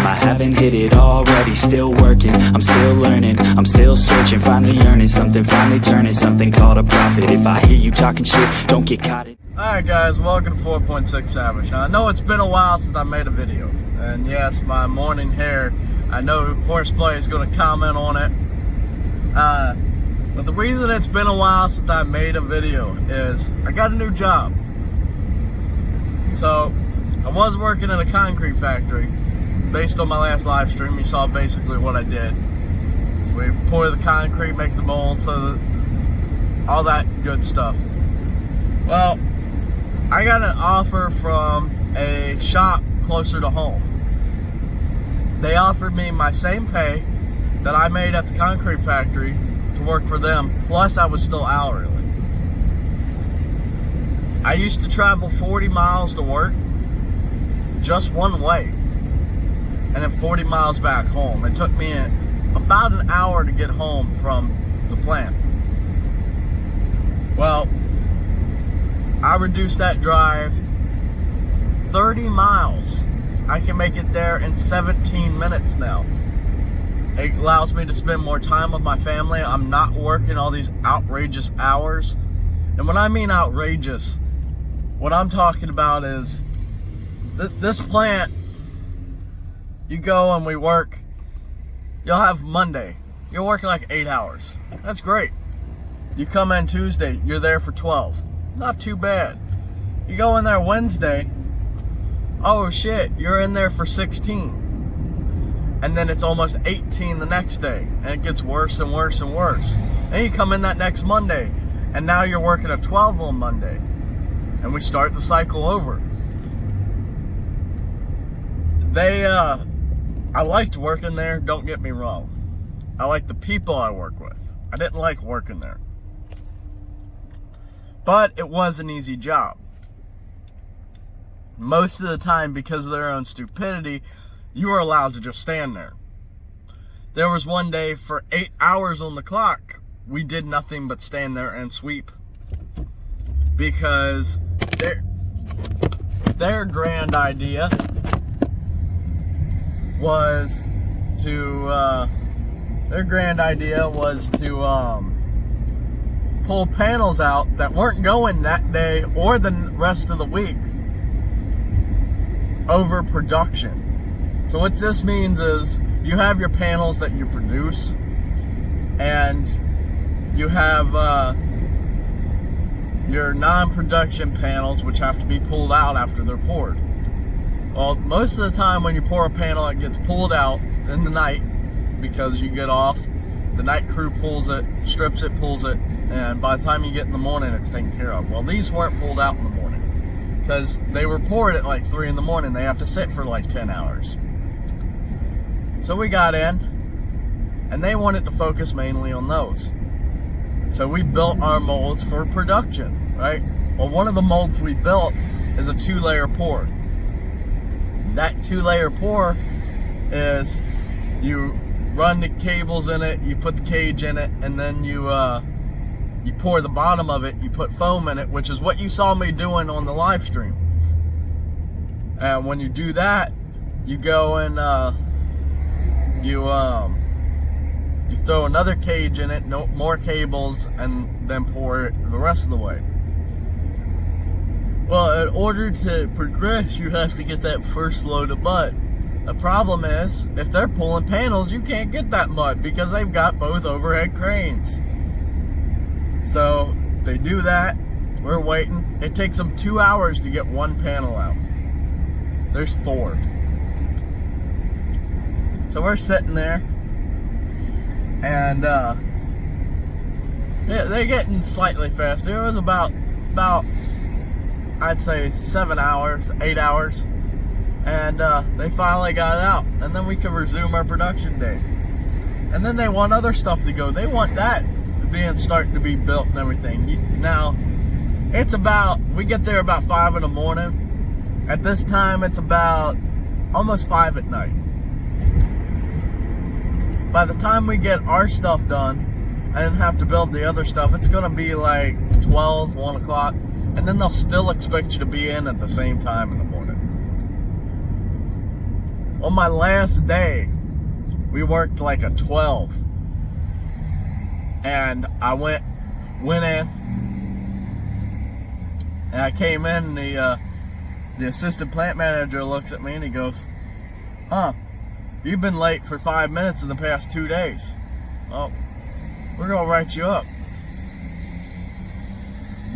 I haven't hit it already, still working, I'm still learning, I'm still searching, finally earning something, finally turning something called a profit. If I hear you talking shit, don't get caught in. Alright guys, welcome to 4.6 Savage. Now, I know it's been a while since I made a video, and yes, my morning hair, I know Horseplay is going to comment on it, but the reason it's been a while since I made a video is I got a new job. So, I was working in a concrete factory. Based on my last live stream, you saw basically what I did. We pour the concrete, make the mold, so that, all that good stuff. Well, I got an offer from a shop closer to home. They offered me my same pay that I made at the concrete factory to work for them, plus I was still hourly. I used to travel 40 miles to work, just one way, and then 40 miles back home. It took me about an hour to get home from the plant. Well, I reduced that drive 30 miles. I can make it there in 17 minutes now. It allows me to spend more time with my family. I'm not working all these outrageous hours. And when I mean outrageous, what I'm talking about is this plant, you go and we work, you'll have Monday, you're working like 8 hours. That's great. You come in Tuesday, you're there for 12. Not too bad. You go in there Wednesday, oh shit, you're in there for 16. And then it's almost 18 the next day. And it gets worse and worse and worse. Then you come in that next Monday, and now you're working at 12 on Monday. And we start the cycle over. I liked working there, don't get me wrong. I liked the people I work with. I didn't like working there. But it was an easy job. Most of the time, because of their own stupidity, you were allowed to just stand there. There was one day for 8 hours on the clock, we did nothing but stand there and sweep. Because their grand idea was to pull panels out that weren't going that day or the rest of the week over production. So what this means is you have your panels that you produce, and you have your non-production panels, which have to be pulled out after they're poured. Well, most of the time when you pour a panel, it gets pulled out in the night because you get off, the night crew pulls it, strips it, pulls it, and by the time you get in the morning, it's taken care of. Well, these weren't pulled out in the morning because they were poured at like 3 in the morning. They have to sit for like 10 hours. So we got in, and they wanted to focus mainly on those. So we built our molds for production, right? Well, one of the molds we built is a 2-layer pour. That 2-layer pour is you run the cables in it, you put the cage in it, and then you pour the bottom of it, you put foam in it, which is what you saw me doing on the live stream. And when you do that, you go and you throw another cage in it, more cables, and then pour it the rest of the way. Well, in order to progress, you have to get that first load of mud. The problem is, if they're pulling panels, you can't get that mud because they've got both overhead cranes. So they do that, we're waiting. It takes them 2 hours to get one panel out. There's 4. So we're sitting there, and yeah, they're getting slightly faster. It was about I'd say 7 hours, 8 hours, and they finally got it out, and then we could resume our production day. And then they want other stuff to go. They want that starting to be built and everything. Now, it's we get there about 5 in the morning. At this time, it's about almost 5 at night. By the time we get our stuff done and have to build the other stuff, it's going to be like 12, 1 o'clock. And then they'll still expect you to be in at the same time in the morning. On my last day, we worked like a 12. And I went in, and I came in, and the assistant plant manager looks at me and he goes, "Huh, you've been late for 5 minutes in the past 2 days. Oh, we're gonna write you up."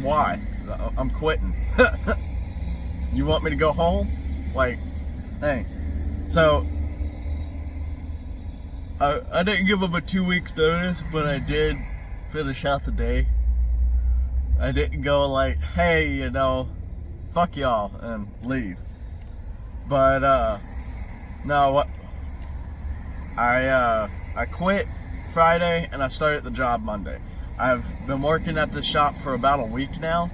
Why? I'm quitting. You want me to go home? Like, hey. So, I didn't give them a 2 weeks notice, but I did finish out the day. I didn't go like, hey, you know, fuck y'all, and leave. But, no, what? I quit Friday, and I started the job Monday. I've been working at the shop for about a week now,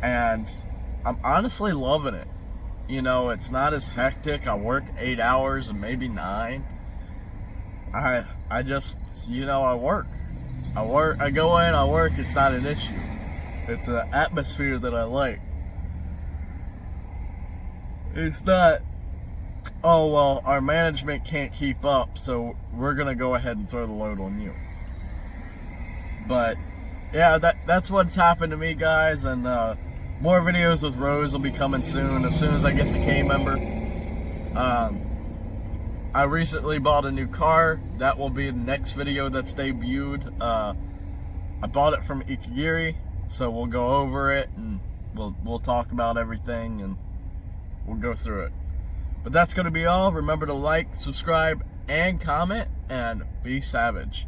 and I'm honestly loving it. You know, it's not as hectic. I work 8 hours and maybe 9. I just, you know, I go in, I work, it's not an issue. It's an atmosphere that I like. It's not, oh, well, our management can't keep up, so we're gonna go ahead and throw the load on you. But, yeah, that's what's happened to me, guys, and more videos with Rose will be coming soon as I get the K member. I recently bought a new car. That will be the next video that's debuted. I bought it from Ikigiri, so we'll go over it and we'll talk about everything and we'll go through it. But that's going to be all. Remember to like, subscribe, and comment, and be savage.